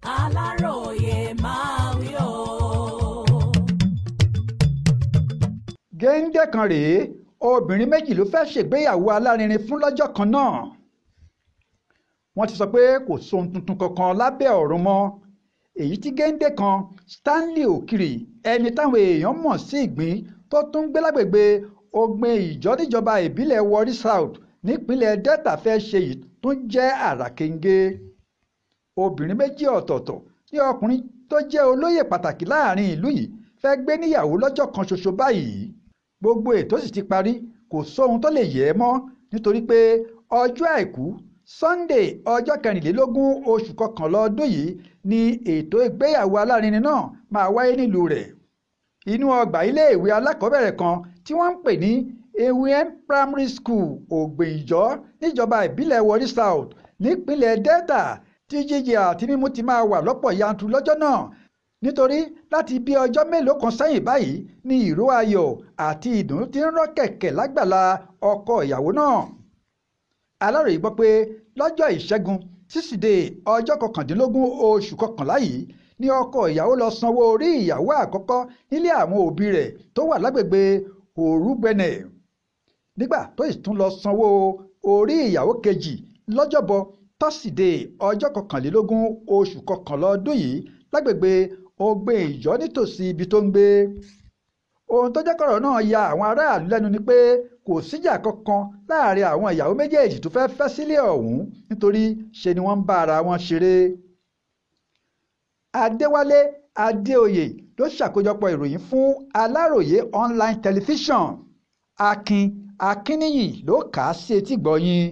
Aláròyé máa wí o. Géńdé kan rèé obìnrin méjì ló fẹ́ ṣègbéyàwó alárinrin fún lọ́jọ́ kan náà. Wọ́n ti sọ pé kò sóhun tuntun kankan lábẹ́ ọ̀run mọ́ èyí tí géńdé kan Stanley Okiri ẹni táwọn èèyàn mọ̀ sí ìgbín tó tún gbé lágbègbè Ogbin Ìjọ níjọba ìbílẹ̀ Warri South nípínlẹ̀ Delta fẹ́ ṣe yìí tún jẹ́ àràkéńgé. Obìnrin méjì ọ̀tọ̀ọ̀tọ̀ ní ọkùnrin tó jẹ́ olóyè pàtàkì láàrin ìlú yìí fẹ́ gbé níyàwó lọ́jọ́ kan ṣoṣo báyìí. Gbogbo ètò sì ti parí kò sóhun tó lè yẹ̀ ẹ́ mọ́ nítorí pé ọjọ́ àìkú Sunday ọjọ́ 24 oṣù kọkànlá ọdún yìí ni ètò ìgbéyàwó alárinrin náà máa wáyé nílùú rẹ̀. Inú ọgbà iléèwé alákọ̀ọ́bẹ̀rẹ̀ kan tí wọ́n ń pè ní Ewiem Primary School Ogbin Ìjọ níjọba ìbílẹ̀ Warri South nípínlẹ̀ Delta tí jíjẹ àti mímu ti máa wà lọ́pọ̀ yanturu lọ́jọ́ náà nítorí láti bí ọjọ́ mélòó kan sẹ́yìn báyìí ni ìró ayọ̀ àti ìdùnnú ti ń rọ́ kẹ̀kẹ́ lágbàlá ọkọ ìyàwó náà. Aláròyé gbọ́ pé lọ́jọ́ ìṣẹ́gun tísídẹ̀ẹ́ ọjọ́ 19 oṣù kọkànlá yìí ni ọkọ ìyàwó lọ sanwó orí ìyàwó àkọ́kọ́ nílé àwọn òbí rẹ̀ tó wà lágbègbè Òrúgbẹ̀nẹ̀ nígbà tó sì tún lọ sanwó orí ìyàwó kejì lọ́jọ́bọ̀ tọ́sídẹ̀ẹ́ ọjọ́ 21 oṣù kọkànlá ọdún yìí lágbègbè Ogbin Ìjọ nítòsí ibi tó ń gbé. Ohun tó jẹ́ kọ́rọ̀ náà ya àwọn aráàlú lẹ́nu ni pé kò síjà kankan láàrin àwọn ìyàwó méjèèjì tó fẹ́ fẹ́ sílé ọ̀hún nítorí ṣe ni wọ́n ń bá ara wọn ṣeré. Adéwálé Adéoyè ló ṣàkójọpọ̀ ìròyìn fún Aláròyé online television. Akin Akínníyì ló kà á sí etí gbọ̀nyìn.